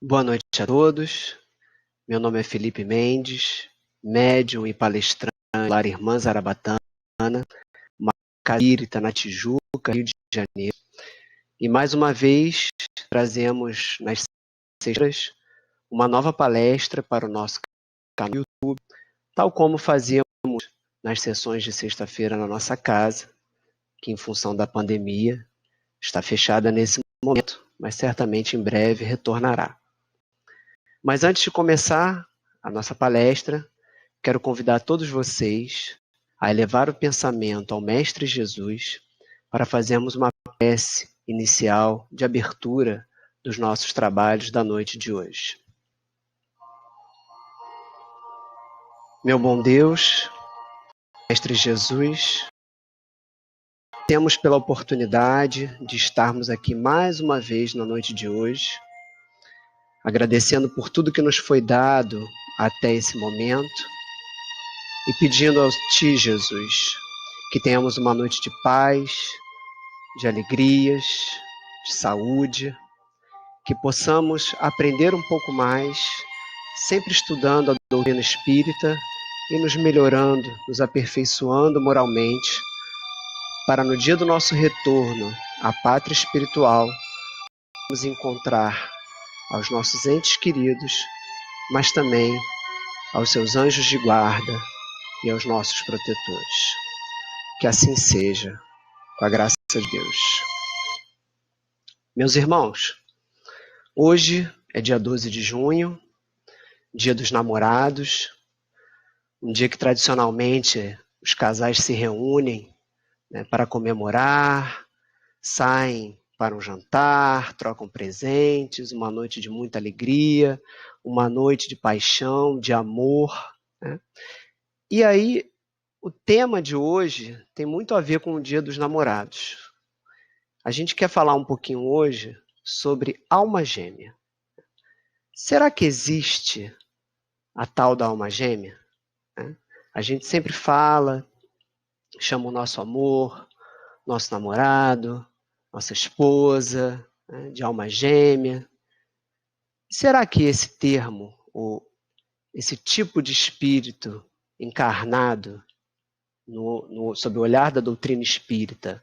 Boa noite a todos. Meu nome é Felipe Mendes, médium e palestrante da Irmã Zarabatana, uma casa espírita na Tijuca, Rio de Janeiro. E mais uma vez trazemos nas sextas uma nova palestra para o nosso canal no YouTube, tal como fazíamos nas sessões de sexta-feira na nossa casa, que em função da pandemia está fechada nesse momento, mas certamente em breve retornará. Mas antes de começar a nossa palestra, quero convidar todos vocês a elevar o pensamento ao Mestre Jesus para fazermos uma prece inicial de abertura dos nossos trabalhos da noite de hoje. Meu bom Deus, Mestre Jesus, temos pela oportunidade de estarmos aqui mais uma vez na noite de hoje, agradecendo por tudo que nos foi dado até esse momento e pedindo a Ti, Jesus, que tenhamos uma noite de paz, de alegrias, de saúde, que possamos aprender um pouco mais, sempre estudando a doutrina espírita e nos melhorando, nos aperfeiçoando moralmente, para no dia do nosso retorno à pátria espiritual, nos encontrar aos nossos entes queridos, mas também aos seus anjos de guarda e aos nossos protetores. Que assim seja, com a graça de Deus. Meus irmãos, hoje é dia 12 de junho, dia dos namorados, um dia que tradicionalmente os casais se reúnem, né, para comemorar, saem para um jantar, trocam presentes, uma noite de muita alegria, uma noite de paixão, de amor, né? E aí, o tema de hoje tem muito a ver com o Dia dos Namorados. A gente quer falar um pouquinho hoje sobre alma gêmea. Será que existe a tal da alma gêmea? A gente sempre fala, chama o nosso amor, nosso namorado, nossa esposa, né, de alma gêmea. Será que esse termo, ou esse tipo de espírito encarnado sob o olhar da doutrina espírita,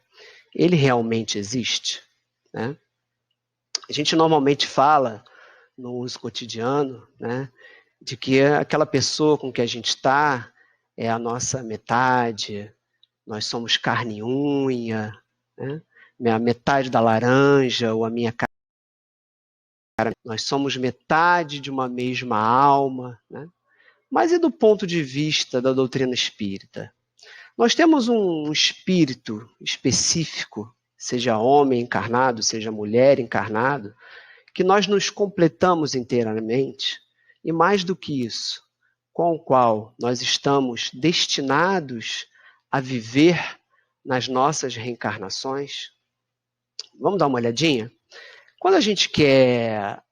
ele realmente existe? Né? A gente normalmente fala no uso cotidiano, né, de que aquela pessoa com que a gente está é a nossa metade, nós somos carne e unha, né? A metade da laranja ou a minha cara, nós somos metade de uma mesma alma, né? Mas e do ponto de vista da doutrina espírita? Nós temos um espírito específico, seja homem encarnado, seja mulher encarnado, que nós nos completamos inteiramente, e mais do que isso, com o qual nós estamos destinados a viver nas nossas reencarnações. Vamos dar uma olhadinha? Quando a gente quer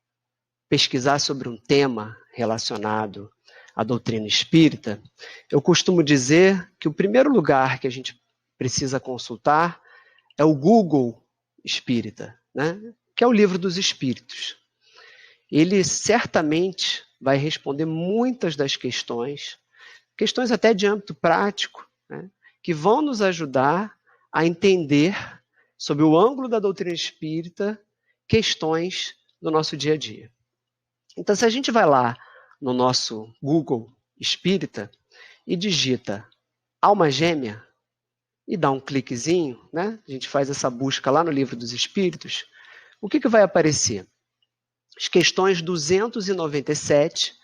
pesquisar sobre um tema relacionado à doutrina espírita, eu costumo dizer que o primeiro lugar que a gente precisa consultar é o Google Espírita, né? Que é o livro dos espíritos. Ele certamente vai responder muitas das questões até de âmbito prático, né, que vão nos ajudar a entender, sob o ângulo da doutrina espírita, questões do nosso dia a dia. Então, se a gente vai lá no nosso Google Espírita e digita alma gêmea e dá um cliquezinho, né, a gente faz essa busca lá no livro dos espíritos, o que vai aparecer? As questões 297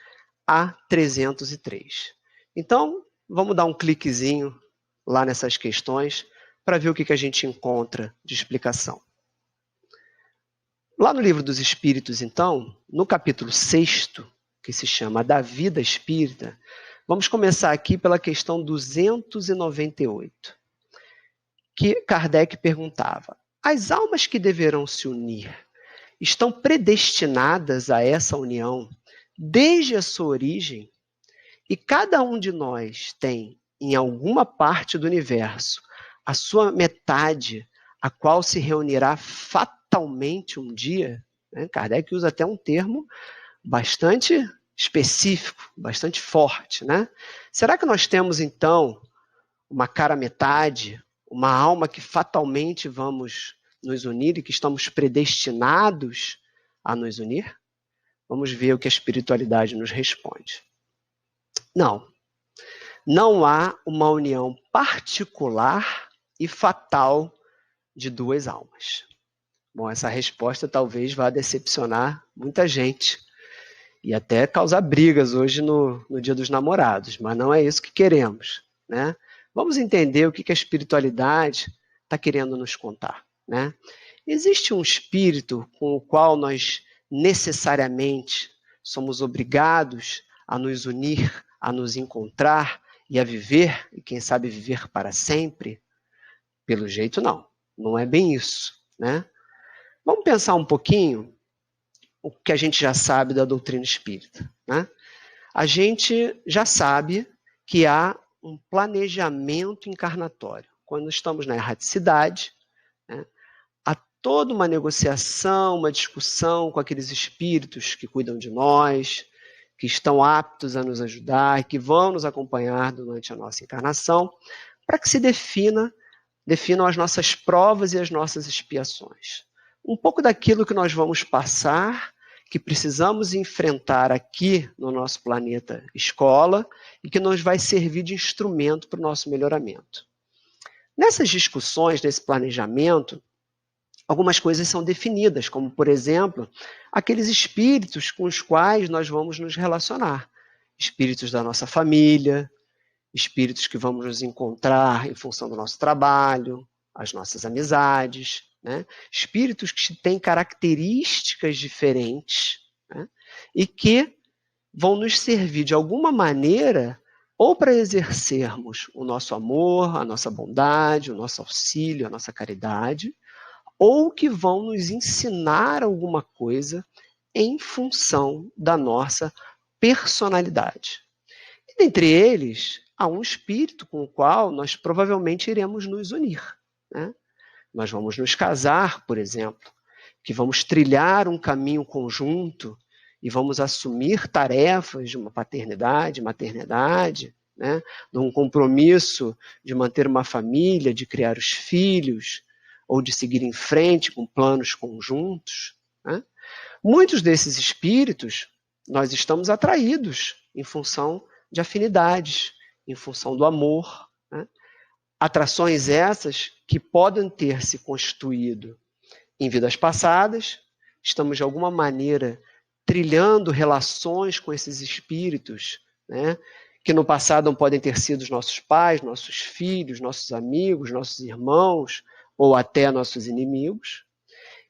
a 303. Então, vamos dar um cliquezinho lá nessas questões para ver o que a gente encontra de explicação. Lá no Livro dos Espíritos, então, no capítulo 6º, que se chama Da Vida Espírita, vamos começar aqui pela questão 298, que Kardec perguntava: as almas que deverão se unir estão predestinadas a essa união desde a sua origem? E cada um de nós tem, em alguma parte do universo, a sua metade, a qual se reunirá fatalmente um dia? né? Kardec usa até um termo bastante específico, bastante forte, né? Será que nós temos, então, uma cara metade, uma alma que fatalmente vamos nos unir e que estamos predestinados a nos unir? Vamos ver o que a espiritualidade nos responde. Não. Não há uma união particular e fatal de duas almas. Bom, essa resposta talvez vá decepcionar muita gente e até causar brigas hoje no Dia dos Namorados, mas não é isso que queremos, né? Vamos entender o que a espiritualidade está querendo nos contar, né? Existe um espírito com o qual nós necessariamente somos obrigados a nos unir, a nos encontrar e a viver, e quem sabe viver para sempre? Pelo jeito não, não é bem isso, né? Vamos pensar um pouquinho o que a gente já sabe da doutrina espírita, né? A gente já sabe que há um planejamento encarnatório. Quando estamos na erraticidade, né, há toda uma negociação, uma discussão com aqueles espíritos que cuidam de nós, que estão aptos a nos ajudar, que vão nos acompanhar durante a nossa encarnação, para que se definam as nossas provas e as nossas expiações. Um pouco daquilo que nós vamos passar, que precisamos enfrentar aqui no nosso planeta escola e que nos vai servir de instrumento para o nosso melhoramento. Nessas discussões, nesse planejamento, algumas coisas são definidas, como, por exemplo, aqueles espíritos com os quais nós vamos nos relacionar. Espíritos da nossa família, espíritos que vamos nos encontrar em função do nosso trabalho, as nossas amizades, né? Espíritos que têm características diferentes, né? E que vão nos servir de alguma maneira ou para exercermos o nosso amor, a nossa bondade, o nosso auxílio, a nossa caridade, ou que vão nos ensinar alguma coisa em função da nossa personalidade. E dentre eles, há um espírito com o qual nós provavelmente iremos nos unir, né? Nós vamos nos casar, por exemplo, que vamos trilhar um caminho conjunto e vamos assumir tarefas de uma paternidade, maternidade, né? De um compromisso de manter uma família, de criar os filhos, ou de seguir em frente com planos conjuntos, né? Muitos desses espíritos, nós estamos atraídos em função de afinidades, em função do amor, né? Atrações essas que podem ter se constituído em vidas passadas, estamos de alguma maneira trilhando relações com esses espíritos, né? Que no passado podem ter sido os nossos pais, nossos filhos, nossos amigos, nossos irmãos, ou até nossos inimigos,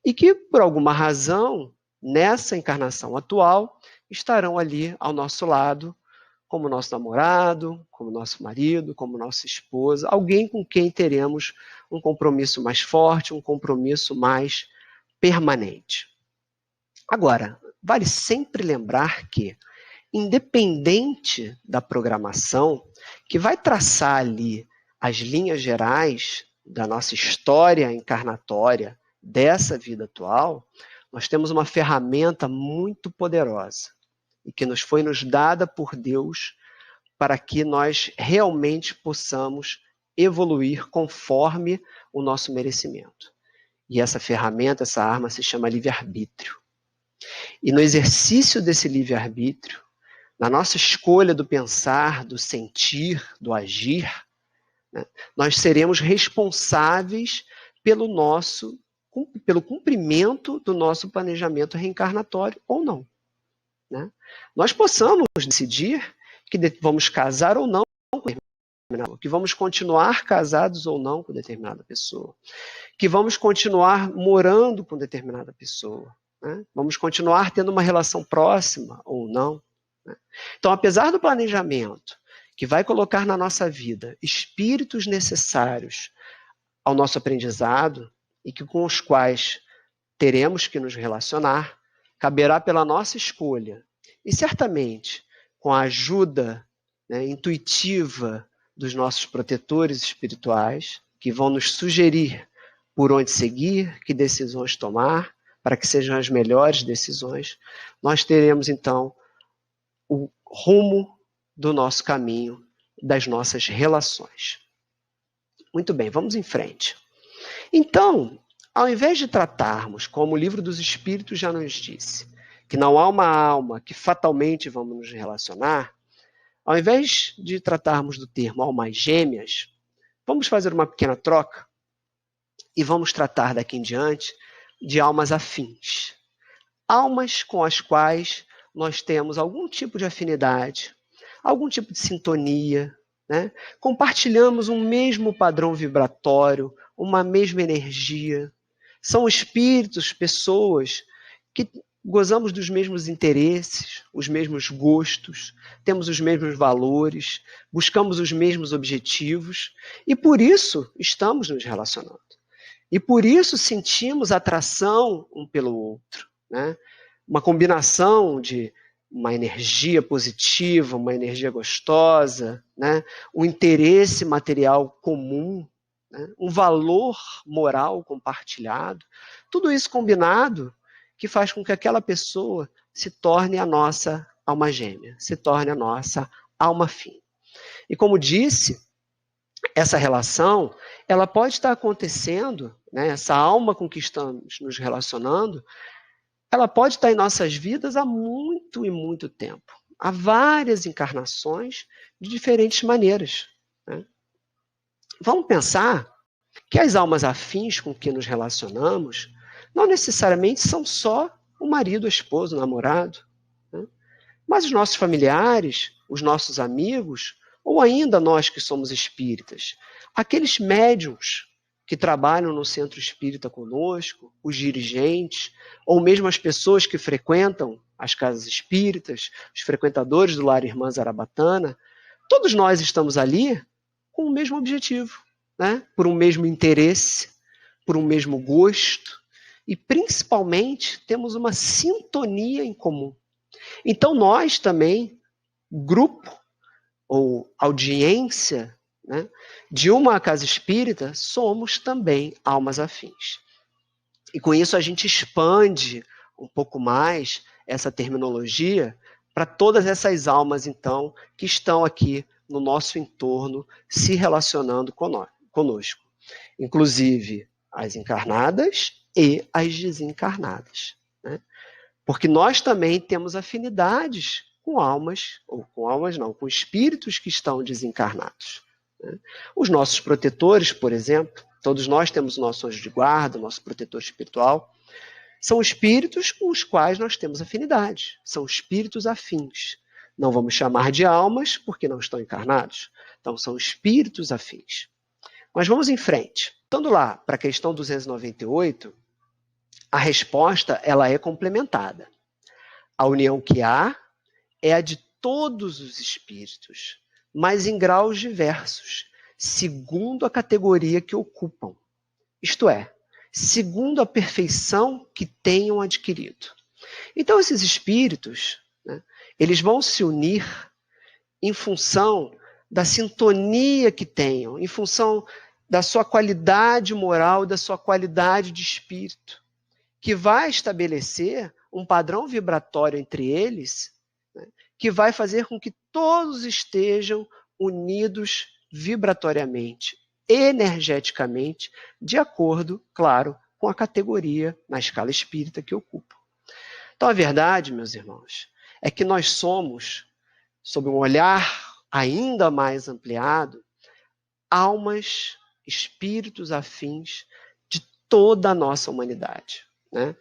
e que, por alguma razão, nessa encarnação atual, estarão ali ao nosso lado, como nosso namorado, como nosso marido, como nossa esposa, alguém com quem teremos um compromisso mais forte, um compromisso mais permanente. Agora, vale sempre lembrar que, independente da programação, que vai traçar ali as linhas gerais da nossa história encarnatória, dessa vida atual, nós temos uma ferramenta muito poderosa e que nos foi dada por Deus para que nós realmente possamos evoluir conforme o nosso merecimento. E essa ferramenta, essa arma se chama livre-arbítrio. E no exercício desse livre-arbítrio, na nossa escolha do pensar, do sentir, do agir, né, nós seremos responsáveis pelo cumprimento do nosso planejamento reencarnatório ou não, né? Nós possamos decidir que vamos casar ou não com determinada pessoa, que vamos continuar casados ou não com determinada pessoa, que vamos continuar morando com determinada pessoa, né? Vamos continuar tendo uma relação próxima ou não, né? Então, apesar do planejamento que vai colocar na nossa vida espíritos necessários ao nosso aprendizado e que com os quais teremos que nos relacionar, caberá pela nossa escolha e certamente com a ajuda, né, intuitiva dos nossos protetores espirituais, que vão nos sugerir por onde seguir, que decisões tomar, para que sejam as melhores decisões, nós teremos então o rumo do nosso caminho, das nossas relações. Muito bem, vamos em frente. Então, ao invés de tratarmos, como o Livro dos Espíritos já nos disse, que não há uma alma que fatalmente vamos nos relacionar, ao invés de tratarmos do termo almas gêmeas, vamos fazer uma pequena troca e vamos tratar daqui em diante de almas afins. Almas com as quais nós temos algum tipo de afinidade, algum tipo de sintonia, né? Compartilhamos um mesmo padrão vibratório, uma mesma energia. São espíritos, pessoas que gozamos dos mesmos interesses, os mesmos gostos, temos os mesmos valores, buscamos os mesmos objetivos e por isso estamos nos relacionando. E por isso sentimos atração um pelo outro, né? Uma combinação de uma energia positiva, uma energia gostosa, né? Um interesse material comum, né? Um valor moral compartilhado, tudo isso combinado que faz com que aquela pessoa se torne a nossa alma gêmea, se torne a nossa alma afim. E como disse, essa relação, ela pode estar acontecendo, né? Essa alma com que estamos nos relacionando, ela pode estar em nossas vidas há muito e muito tempo. Há várias encarnações de diferentes maneiras, né? Vamos pensar que as almas afins com que nos relacionamos não necessariamente são só o marido, a esposa, o namorado, né? Mas os nossos familiares, os nossos amigos, ou ainda nós que somos espíritas, aqueles médiuns que trabalham no centro espírita conosco, os dirigentes, ou mesmo as pessoas que frequentam as casas espíritas, os frequentadores do Lar Irmã Zarabatana, todos nós estamos ali com o mesmo objetivo, né? Por um mesmo interesse, por um mesmo gosto, e principalmente temos uma sintonia em comum. Então nós também, grupo ou audiência, né, de uma casa espírita, somos também almas afins. E com isso a gente expande um pouco mais essa terminologia para todas essas almas, então, que estão aqui no nosso entorno, se relacionando conosco. Inclusive as encarnadas e as desencarnadas, né? Porque nós também temos afinidades com almas, ou com almas não, com espíritos que estão desencarnados, né? Os nossos protetores, por exemplo, todos nós temos o nosso anjo de guarda, o nosso protetor espiritual, são espíritos com os quais nós temos afinidade, são espíritos afins. Não vamos chamar de almas porque não estão encarnados, então são espíritos afins. Mas vamos em frente. Estando lá para a questão 298, a resposta ela é complementada. A união que há é a de todos os espíritos, mas em graus diversos, segundo a categoria que ocupam. Isto é, segundo a perfeição que tenham adquirido. Então, esses espíritos, né, eles vão se unir em função da sintonia que tenham, em função da sua qualidade moral, da sua qualidade de espírito, que vai estabelecer um padrão vibratório entre eles, né, que vai fazer com que todos estejam unidos vibratoriamente, energeticamente, de acordo, claro, com a categoria na escala espírita que ocupam. Então, a verdade, meus irmãos, é que nós somos, sob um olhar ainda mais ampliado, almas, espíritos afins de toda a nossa humanidade, né?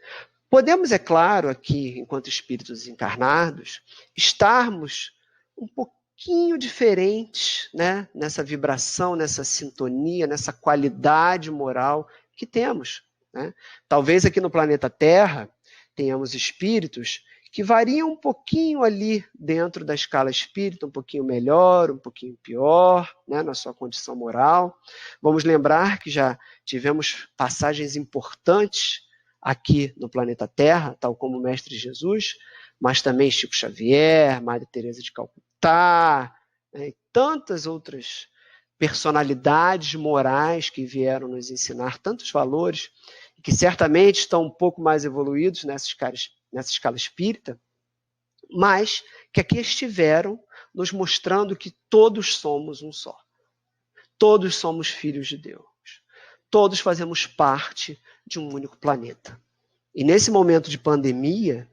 Podemos, é claro, aqui, enquanto espíritos encarnados, estarmos um pouquinho diferentes, né, nessa vibração, nessa sintonia, nessa qualidade moral que temos, né? Talvez aqui no planeta Terra tenhamos espíritos que variam um pouquinho ali dentro da escala espírita, um pouquinho melhor, um pouquinho pior, né, na sua condição moral. Vamos lembrar que já tivemos passagens importantes aqui no planeta Terra, tal como o Mestre Jesus, mas também Chico Xavier, Madre Teresa de Calcutá, né, e tantas outras personalidades morais que vieram nos ensinar tantos valores que certamente estão um pouco mais evoluídos nessa escala espírita, mas que aqui estiveram nos mostrando que todos somos um só. Todos somos filhos de Deus. Todos fazemos parte de um único planeta. E nesse momento de pandemia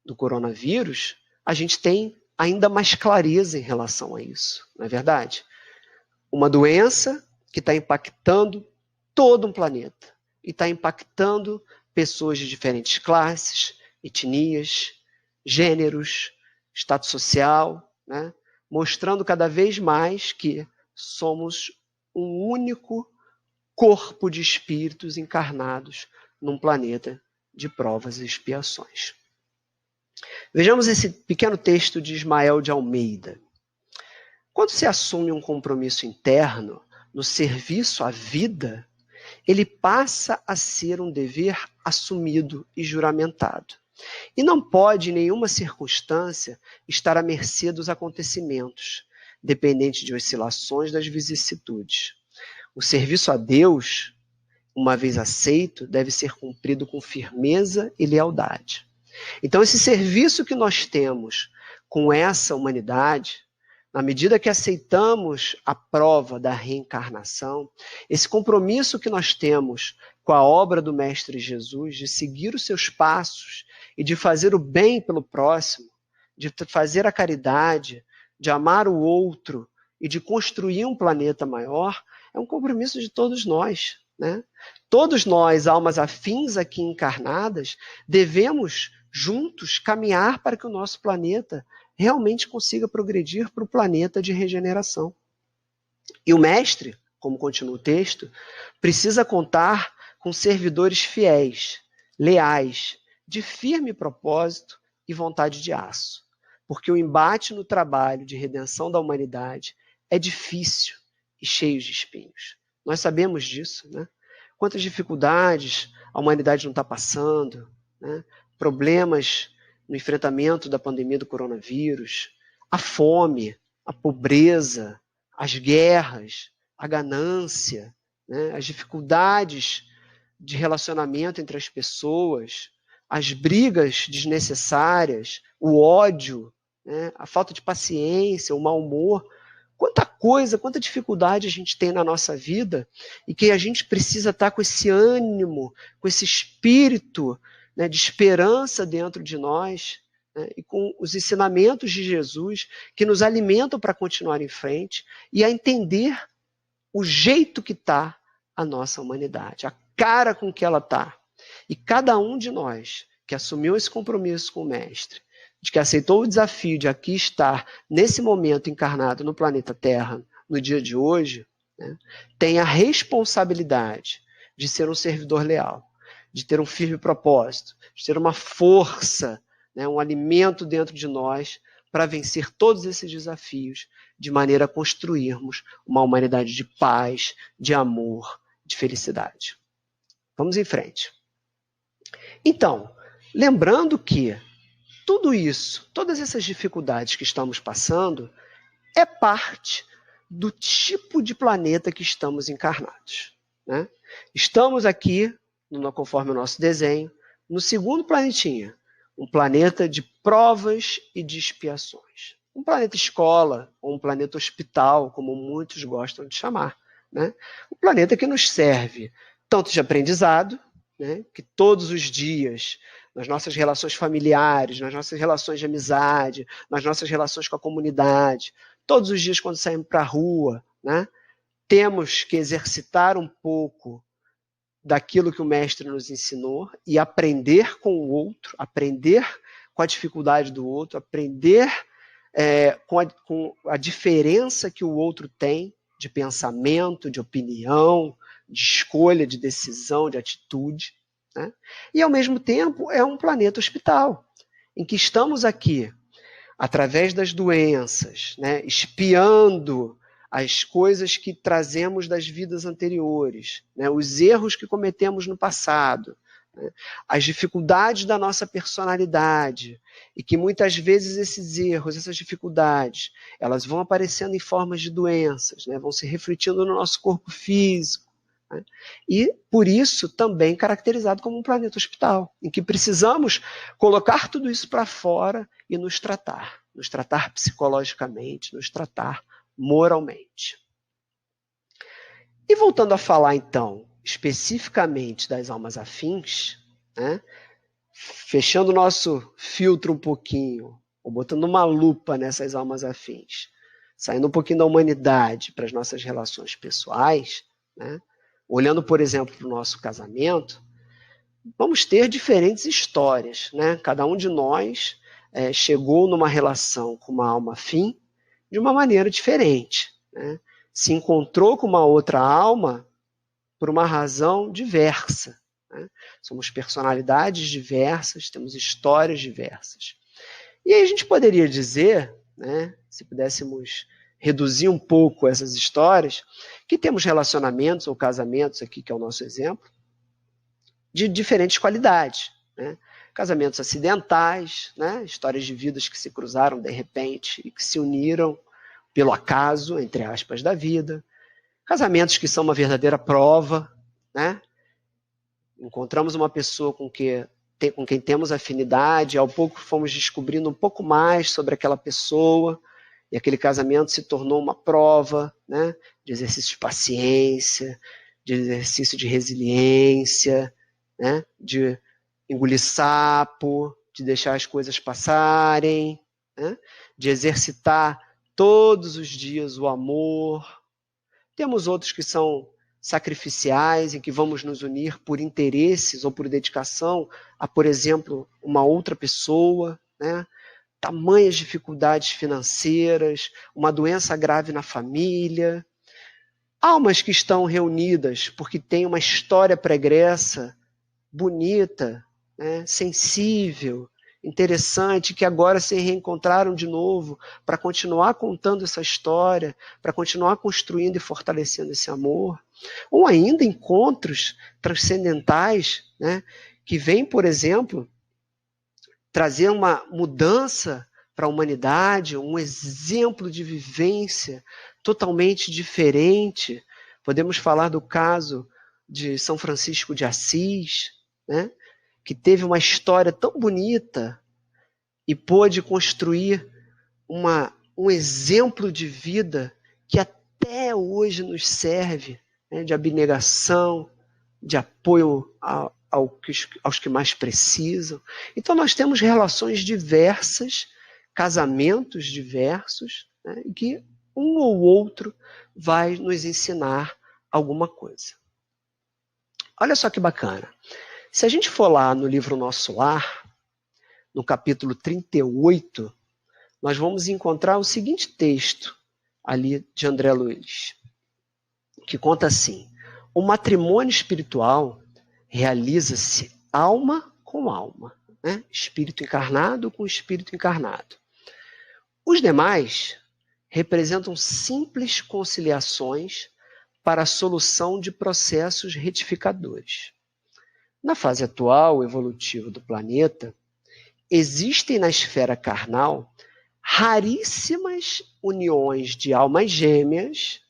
do coronavírus, a gente tem ainda mais clareza em relação a isso, não é verdade? Uma doença que está impactando todo um planeta e está impactando pessoas de diferentes classes, etnias, gêneros, status social, né? Mostrando cada vez mais que somos um único corpo de espíritos encarnados num planeta de provas e expiações. Vejamos esse pequeno texto de Ismael de Almeida. Quando se assume um compromisso interno no serviço à vida, ele passa a ser um dever assumido e juramentado. E não pode, em nenhuma circunstância, estar à mercê dos acontecimentos, dependente de oscilações das vicissitudes. O serviço a Deus, uma vez aceito, deve ser cumprido com firmeza e lealdade. Então, esse serviço que nós temos com essa humanidade, na medida que aceitamos a prova da reencarnação, esse compromisso que nós temos com a obra do Mestre Jesus, de seguir os seus passos e de fazer o bem pelo próximo, de fazer a caridade, de amar o outro e de construir um planeta maior, é um compromisso de todos nós, né? Todos nós, almas afins aqui encarnadas, devemos juntos caminhar para que o nosso planeta realmente consiga progredir para o planeta de regeneração. E o mestre, como continua o texto, precisa contar com servidores fiéis, leais, de firme propósito e vontade de aço. Porque o embate no trabalho de redenção da humanidade é difícil e cheio de espinhos. Nós sabemos disso, né? Quantas dificuldades a humanidade não está passando, né? Problemas no enfrentamento da pandemia do coronavírus, a fome, a pobreza, as guerras, a ganância, né? As dificuldades de relacionamento entre as pessoas, as brigas desnecessárias, o ódio, né? A falta de paciência, o mau humor. Quanta coisa, quanta dificuldade a gente tem na nossa vida e que a gente precisa estar com esse ânimo, com esse espírito, né, de esperança dentro de nós, né, e com os ensinamentos de Jesus que nos alimentam para continuar em frente e a entender o jeito que está a nossa humanidade, a cara com que ela está. E cada um de nós que assumiu esse compromisso com o Mestre, de que aceitou o desafio de aqui estar, nesse momento encarnado no planeta Terra, no dia de hoje, né, tem a responsabilidade de ser um servidor leal, de ter um firme propósito, de ter uma força, né, um alimento dentro de nós para vencer todos esses desafios, de maneira a construirmos uma humanidade de paz, de amor, de felicidade. Vamos em frente. Então, lembrando que tudo isso, todas essas dificuldades que estamos passando, é parte do tipo de planeta que estamos encarnados, né? Estamos aqui, conforme o nosso desenho, no segundo planetinha, um planeta de provas e de expiações. Um planeta escola, ou um planeta hospital, como muitos gostam de chamar, né? Um planeta que nos serve tanto de aprendizado, né, que todos os dias, nas nossas relações familiares, nas nossas relações de amizade, nas nossas relações com a comunidade, todos os dias quando saímos para a rua, né, temos que exercitar um pouco daquilo que o Mestre nos ensinou e aprender com o outro, aprender com a dificuldade do outro, aprender com a diferença que o outro tem de pensamento, de opinião, de escolha, de decisão, de atitude, né? E, ao mesmo tempo, é um planeta hospital, em que estamos aqui, através das doenças, né, espiando as coisas que trazemos das vidas anteriores, né, os erros que cometemos no passado, né, as dificuldades da nossa personalidade, e que muitas vezes esses erros, essas dificuldades, elas vão aparecendo em formas de doenças, né, vão se refletindo no nosso corpo físico, né? E, por isso, também caracterizado como um planeta hospital, em que precisamos colocar tudo isso para fora e nos tratar psicologicamente, nos tratar moralmente. E voltando a falar, então, especificamente das almas afins, né, fechando o nosso filtro um pouquinho, ou botando uma lupa nessas almas afins, saindo um pouquinho da humanidade para as nossas relações pessoais, né, olhando, por exemplo, para o nosso casamento, vamos ter diferentes histórias, né? Cada um de nós chegou numa relação com uma alma afim de uma maneira diferente, né? Se encontrou com uma outra alma por uma razão diversa, né? Somos personalidades diversas, temos histórias diversas. E aí a gente poderia dizer, né, se pudéssemos reduzir um pouco essas histórias, que temos relacionamentos ou casamentos aqui, que é o nosso exemplo, de diferentes qualidades, né? Casamentos acidentais, né? Histórias de vidas que se cruzaram de repente e que se uniram pelo acaso, entre aspas, da vida. Casamentos que são uma verdadeira prova, né? Encontramos uma pessoa com quem temos afinidade, ao pouco fomos descobrindo um pouco mais sobre aquela pessoa, e aquele casamento se tornou uma prova, né? De exercício de paciência, de exercício de resiliência, né? De engolir sapo, de deixar as coisas passarem, né? De exercitar todos os dias o amor. Temos outros que são sacrificiais, em que vamos nos unir por interesses ou por dedicação a, por exemplo, uma outra pessoa, né? Tamanhas dificuldades financeiras, uma doença grave na família. Almas que estão reunidas porque têm uma história pregressa bonita, né, sensível, interessante, que agora se reencontraram de novo para continuar contando essa história, para continuar construindo e fortalecendo esse amor. Ou ainda encontros transcendentais, né, que vêm, por exemplo, trazer uma mudança para a humanidade, um exemplo de vivência totalmente diferente. Podemos falar do caso de São Francisco de Assis, né, que teve uma história tão bonita e pôde construir um exemplo de vida que até hoje nos serve, né, de abnegação, de apoio aos que mais precisam. Então nós temos relações diversas, casamentos diversos, né, e que um ou outro vai nos ensinar alguma coisa. Olha só que bacana. Se a gente for lá no livro Nosso Lar, no capítulo 38, nós vamos encontrar o seguinte texto ali de André Luiz, que conta assim: o matrimônio espiritual realiza-se alma com alma, né? Espírito encarnado com espírito encarnado. Os demais representam simples conciliações para a solução de processos retificadores. Na fase atual evolutiva do planeta, existem na esfera carnal raríssimas uniões de almas gêmeas,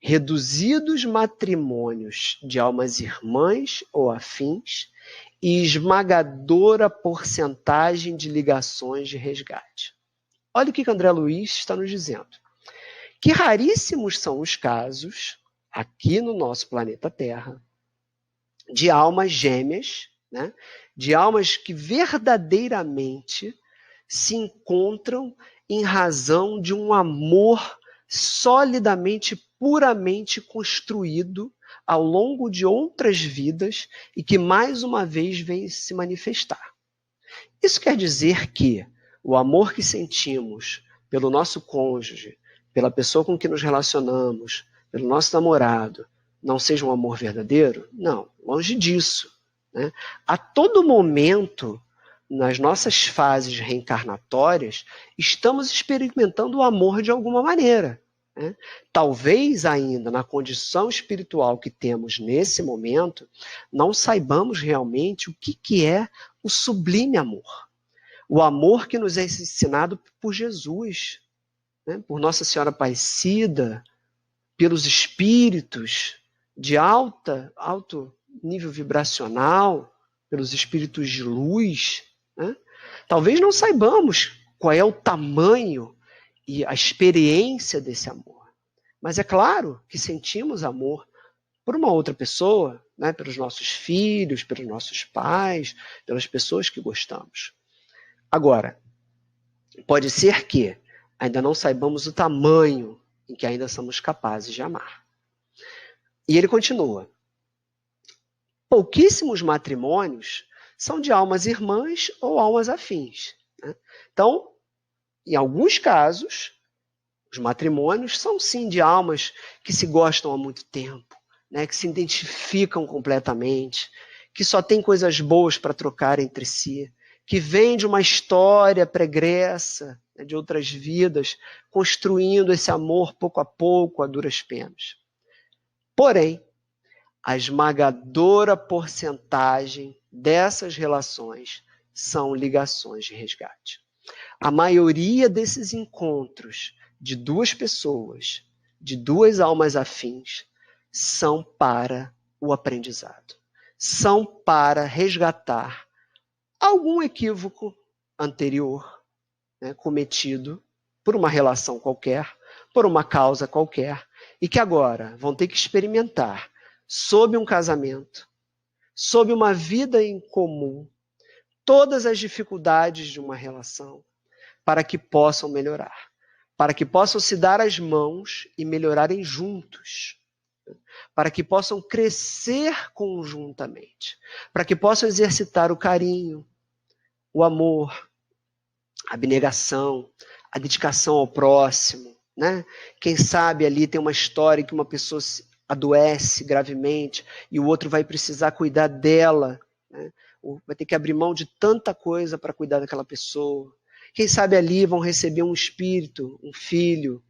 reduzidos matrimônios de almas irmãs ou afins e esmagadora porcentagem de ligações de resgate. Olha o que André Luiz está nos dizendo. Que raríssimos são os casos, aqui no nosso planeta Terra, de almas gêmeas, né? De almas que verdadeiramente se encontram em razão de um amor solidamente, puramente construído ao longo de outras vidas e que mais uma vez vem se manifestar. Isso quer dizer que o amor que sentimos pelo nosso cônjuge, pela pessoa com que nos relacionamos, pelo nosso namorado, não seja um amor verdadeiro? Não, longe disso, né? A todo momento, nas nossas fases reencarnatórias, estamos experimentando o amor de alguma maneira, né? Talvez ainda na condição espiritual que temos nesse momento, não saibamos realmente o que é o sublime amor. O amor que nos é ensinado por Jesus, né? Por Nossa Senhora Aparecida, pelos Espíritos, de alto nível vibracional, pelos espíritos de luz, né? Talvez não saibamos qual é o tamanho e a experiência desse amor. Mas é claro que sentimos amor por uma outra pessoa, né? Pelos nossos filhos, pelos nossos pais, pelas pessoas que gostamos. Agora, pode ser que ainda não saibamos o tamanho em que ainda somos capazes de amar. E ele continua. Pouquíssimos matrimônios são de almas irmãs ou almas afins, né? Então, em alguns casos, os matrimônios são sim de almas que se gostam há muito tempo, né? Que se identificam completamente, que só têm coisas boas para trocar entre si, que vêm de uma história pregressa, né, de outras vidas, construindo esse amor pouco a pouco, a duras penas. Porém, a esmagadora porcentagem dessas relações são ligações de resgate. A maioria desses encontros de duas pessoas, de duas almas afins, são para o aprendizado. São para resgatar algum equívoco anterior, né, cometido por uma relação qualquer, por uma causa qualquer, e que agora vão ter que experimentar sob um casamento, sob uma vida em comum, todas as dificuldades de uma relação, para que possam melhorar, para que possam se dar as mãos e melhorarem juntos, para que possam crescer conjuntamente, para que possam exercitar o carinho, o amor, a abnegação, a dedicação ao próximo, né? Quem sabe ali tem uma história que uma pessoa adoece gravemente e o outro vai precisar cuidar dela, né? Vai ter que abrir mão de tanta coisa para cuidar daquela pessoa. Quem sabe ali vão receber um espírito, um filho,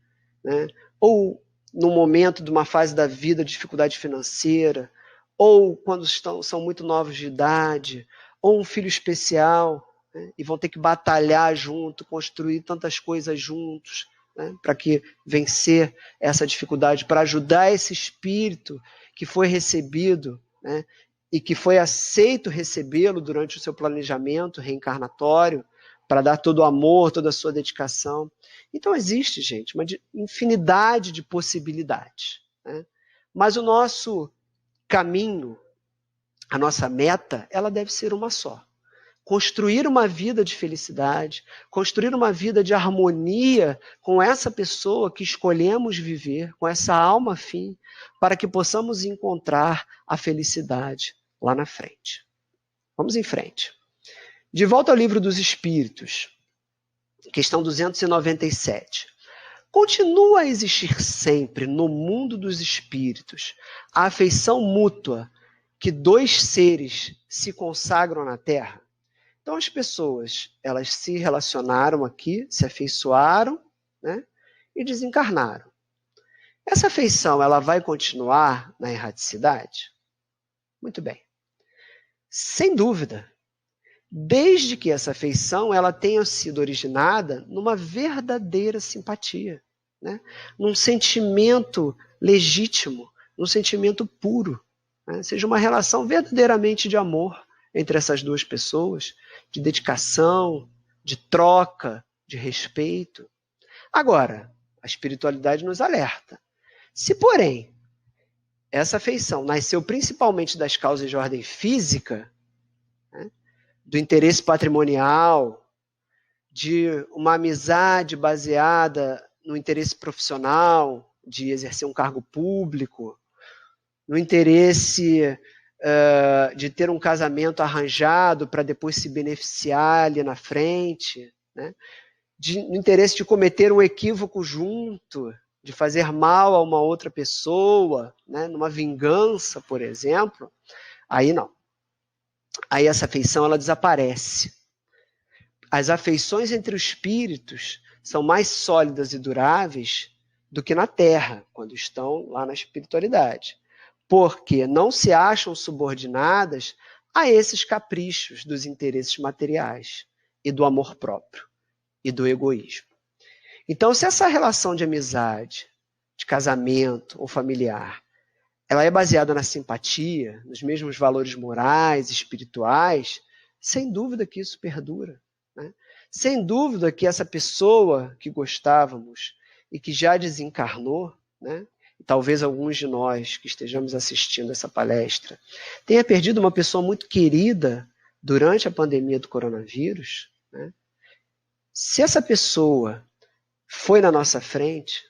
né? Ou no momento de uma fase da vida de dificuldade financeira, ou quando são muito novos de idade, ou um filho especial, né? E vão ter que batalhar junto, construir tantas coisas juntos, né? Para que vencer essa dificuldade, para ajudar esse espírito que foi recebido, né? E que foi aceito recebê-lo durante o seu planejamento reencarnatório, para dar todo o amor, toda a sua dedicação. Então existe, gente, uma infinidade de possibilidades, né? Mas o nosso caminho, a nossa meta, ela deve ser uma só. Construir uma vida de felicidade, construir uma vida de harmonia com essa pessoa que escolhemos viver, com essa alma afim, para que possamos encontrar a felicidade lá na frente. Vamos em frente. De volta ao Livro dos Espíritos, questão 297. Continua a existir sempre no mundo dos espíritos a afeição mútua que dois seres se consagram na Terra? Então as pessoas, elas se relacionaram aqui, se afeiçoaram, né, e desencarnaram. Essa afeição, ela vai continuar na erraticidade? Muito bem. Sem dúvida. Desde que essa afeição ela tenha sido originada numa verdadeira simpatia, né? Num sentimento legítimo, num sentimento puro, né? Seja uma relação verdadeiramente de amor entre essas duas pessoas, de dedicação, de troca, de respeito. Agora, a espiritualidade nos alerta. Se, porém, essa afeição nasceu principalmente das causas de ordem física, né, do interesse patrimonial, de uma amizade baseada no interesse profissional, de exercer um cargo público, no interesse de ter um casamento arranjado para depois se beneficiar ali na frente, né? No interesse de cometer um equívoco junto, de fazer mal a uma outra pessoa, né? Numa vingança, por exemplo, aí não. Aí essa afeição ela desaparece. As afeições entre os espíritos são mais sólidas e duráveis do que na Terra, quando estão lá na espiritualidade, porque não se acham subordinadas a esses caprichos dos interesses materiais e do amor próprio e do egoísmo. Então, se essa relação de amizade, de casamento ou familiar, ela é baseada na simpatia, nos mesmos valores morais, espirituais, sem dúvida que isso perdura, né? Sem dúvida que essa pessoa que gostávamos e que já desencarnou, né? E talvez alguns de nós que estejamos assistindo essa palestra tenha perdido uma pessoa muito querida durante a pandemia do coronavírus, né? Se essa pessoa foi na nossa frente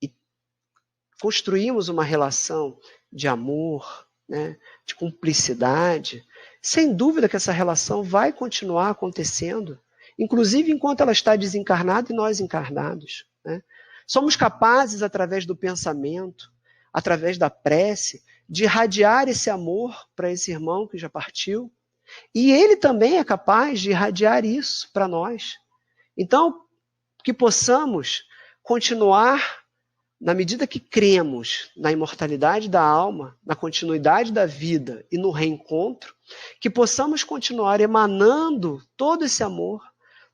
e construímos uma relação de amor, né, de cumplicidade, sem dúvida que essa relação vai continuar acontecendo, inclusive enquanto ela está desencarnada e nós encarnados, né? Somos capazes, através do pensamento, através da prece, de irradiar esse amor para esse irmão que já partiu, e ele também é capaz de irradiar isso para nós. Então, que possamos continuar, na medida que cremos na imortalidade da alma, na continuidade da vida e no reencontro, que possamos continuar emanando todo esse amor,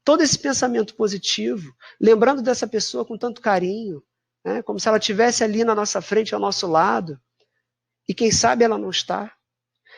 todo esse pensamento positivo, lembrando dessa pessoa com tanto carinho, né, como se ela estivesse ali na nossa frente, ao nosso lado, e quem sabe ela não está,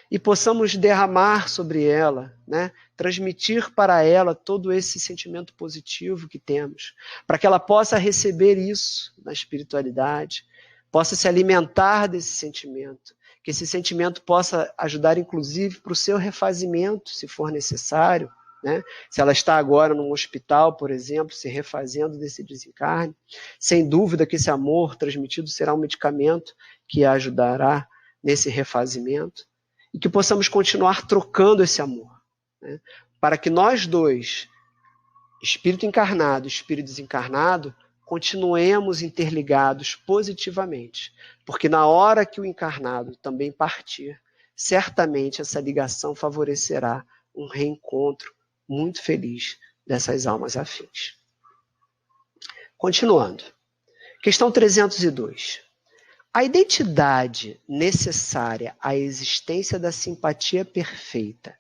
e possamos derramar sobre ela, né, transmitir para ela todo esse sentimento positivo que temos, para que ela possa receber isso na espiritualidade, possa se alimentar desse sentimento, que esse sentimento possa ajudar inclusive para o seu refazimento, se for necessário, né? Se ela está agora num hospital, por exemplo, se refazendo desse desencarne, sem dúvida que esse amor transmitido será um medicamento que a ajudará nesse refazimento, e que possamos continuar trocando esse amor, né? Para que nós dois, espírito encarnado e espírito desencarnado, continuemos interligados positivamente, porque na hora que o encarnado também partir, certamente essa ligação favorecerá um reencontro muito feliz dessas almas afins. Continuando. Questão 302. A identidade necessária à existência da simpatia perfeita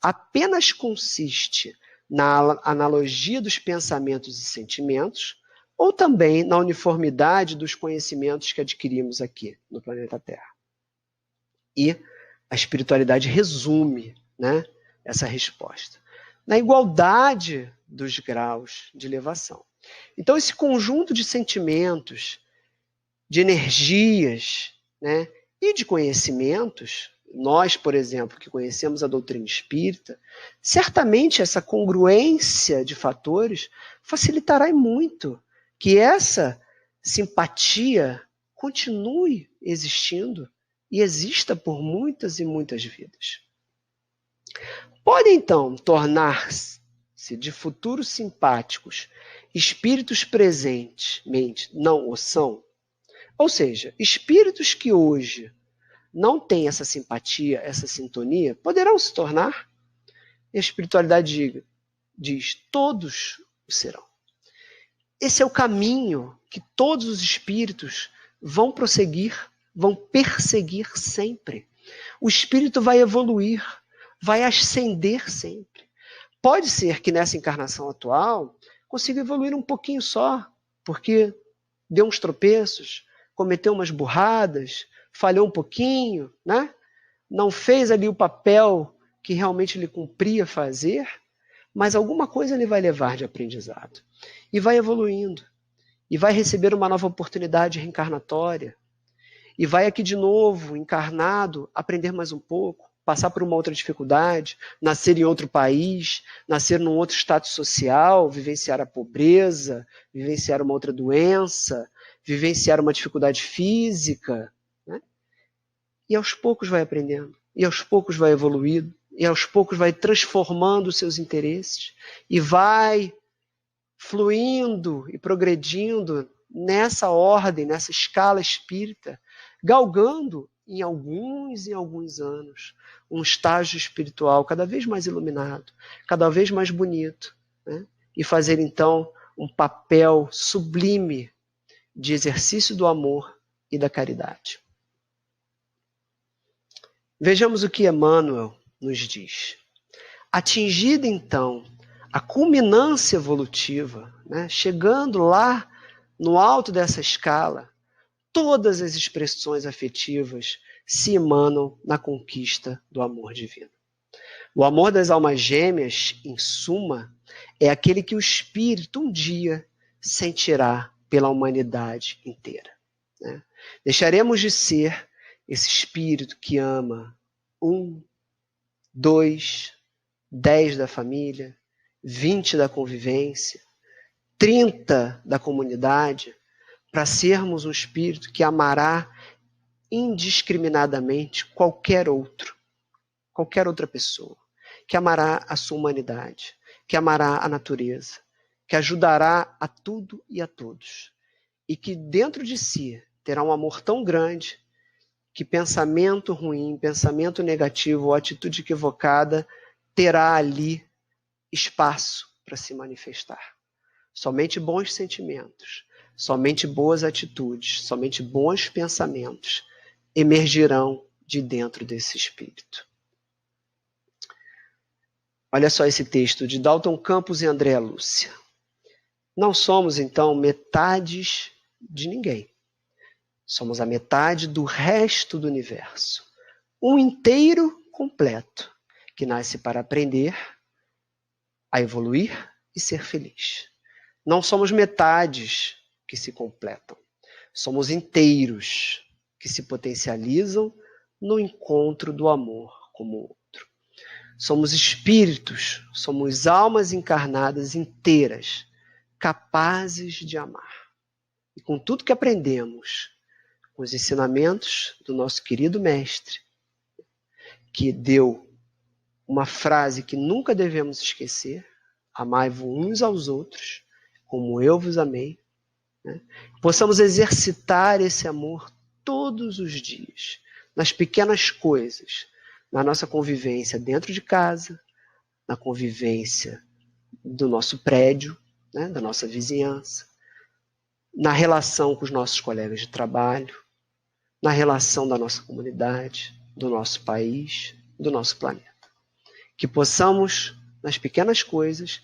apenas consiste na analogia dos pensamentos e sentimentos ou também na uniformidade dos conhecimentos que adquirimos aqui no planeta Terra? E a espiritualidade resume, né, essa resposta na igualdade dos graus de elevação. Então, esse conjunto de sentimentos, de energias, né, e de conhecimentos, nós, por exemplo, que conhecemos a doutrina espírita, certamente essa congruência de fatores facilitará muito que essa simpatia continue existindo e exista por muitas e muitas vidas. Pode, então, tornar-se de futuros simpáticos espíritos presentes não o são? Ou seja, espíritos que hoje não têm essa simpatia, essa sintonia, poderão se tornar? E a espiritualidade diz, todos o serão. Esse é o caminho que todos os espíritos vão prosseguir, vão perseguir sempre. O espírito vai evoluir, vai ascender sempre. Pode ser que nessa encarnação atual consiga evoluir um pouquinho só, porque deu uns tropeços, cometeu umas burradas, falhou um pouquinho, né? Não fez ali o papel que realmente lhe cumpria fazer, mas alguma coisa ele vai levar de aprendizado. E vai evoluindo. E vai receber uma nova oportunidade reencarnatória. E vai aqui de novo, encarnado, aprender mais um pouco, passar por uma outra dificuldade, nascer em outro país, nascer num outro status social, vivenciar a pobreza, vivenciar uma outra doença, vivenciar uma dificuldade física, né? E aos poucos vai aprendendo, e aos poucos vai evoluindo, e aos poucos vai transformando os seus interesses, e vai fluindo e progredindo nessa ordem, nessa escala espírita, galgando em alguns anos um estágio espiritual cada vez mais iluminado, cada vez mais bonito, né? E fazer então um papel sublime de exercício do amor e da caridade. Vejamos o que Emmanuel nos diz. Atingida então a culminância evolutiva, né, chegando lá no alto dessa escala, todas as expressões afetivas se emanam na conquista do amor divino. O amor das almas gêmeas, em suma, é aquele que o Espírito um dia sentirá pela humanidade inteira. Né? Deixaremos de ser esse Espírito que ama 1, 2, 10 da família, 20 da convivência, 30 da comunidade, para sermos um Espírito que amará indiscriminadamente qualquer outra pessoa, que amará a sua humanidade, que amará a natureza, que ajudará a tudo e a todos, e que dentro de si terá um amor tão grande que pensamento ruim, pensamento negativo ou atitude equivocada terá ali espaço para se manifestar. Somente bons sentimentos, somente boas atitudes, somente bons pensamentos emergirão de dentro desse espírito. Olha só esse texto de Dalton Campos e Andréa Lúcia. Não somos, então, metades de ninguém. Somos a metade do resto do universo. Um inteiro completo, que nasce para aprender, a evoluir e ser feliz. Não somos metades que se completam. Somos inteiros que se potencializam no encontro do amor como o outro. Somos espíritos, somos almas encarnadas inteiras, capazes de amar. E com tudo que aprendemos, com os ensinamentos do nosso querido mestre, que deu uma frase que nunca devemos esquecer: amai-vos uns aos outros, como eu vos amei, né? Possamos exercitar esse amor todos os dias, nas pequenas coisas, na nossa convivência dentro de casa, na convivência do nosso prédio, né, da nossa vizinhança, na relação com os nossos colegas de trabalho, na relação da nossa comunidade, do nosso país, do nosso planeta. Que possamos, nas pequenas coisas,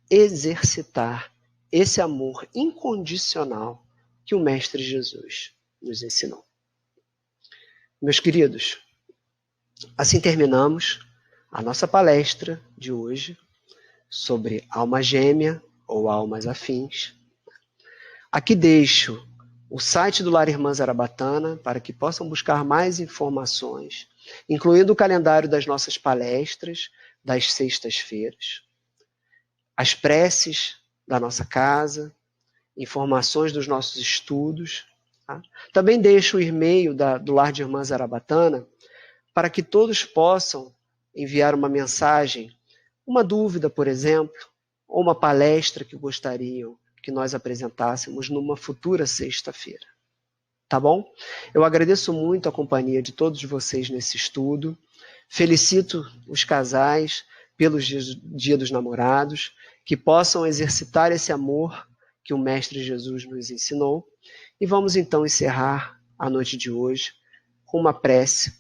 exercitar esse amor incondicional que o Mestre Jesus nos ensinou. Meus queridos, assim terminamos a nossa palestra de hoje sobre alma gêmea ou almas afins. Aqui deixo o site do Lar Irmã Zarabatana para que possam buscar mais informações, incluindo o calendário das nossas palestras das sextas-feiras, as preces da nossa casa, informações dos nossos estudos. Tá? Também deixo o e-mail do Lar de Irmã Zarabatana para que todos possam enviar uma mensagem, uma dúvida, por exemplo, ou uma palestra que gostariam que nós apresentássemos numa futura sexta-feira. Tá bom? Eu agradeço muito a companhia de todos vocês nesse estudo. Felicito os casais pelos Dia dos Namorados, que possam exercitar esse amor que o Mestre Jesus nos ensinou. E vamos então encerrar a noite de hoje com uma prece,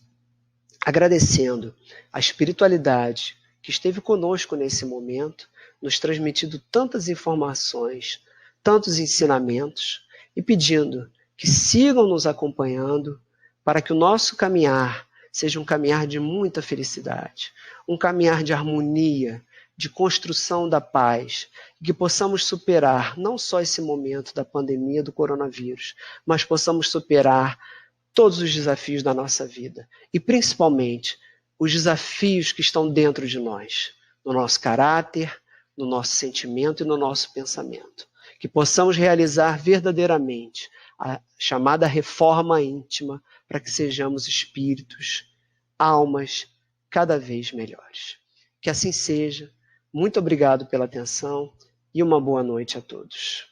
agradecendo a espiritualidade que esteve conosco nesse momento, nos transmitindo tantas informações, tantos ensinamentos, e pedindo que sigam nos acompanhando para que o nosso caminhar seja um caminhar de muita felicidade, um caminhar de harmonia, de construção da paz, e que possamos superar não só esse momento da pandemia do coronavírus, mas possamos superar todos os desafios da nossa vida e principalmente os desafios que estão dentro de nós, no nosso caráter, no nosso sentimento e no nosso pensamento. Que possamos realizar verdadeiramente a chamada reforma íntima para que sejamos espíritos, almas cada vez melhores. Que assim seja. Muito obrigado pela atenção e uma boa noite a todos.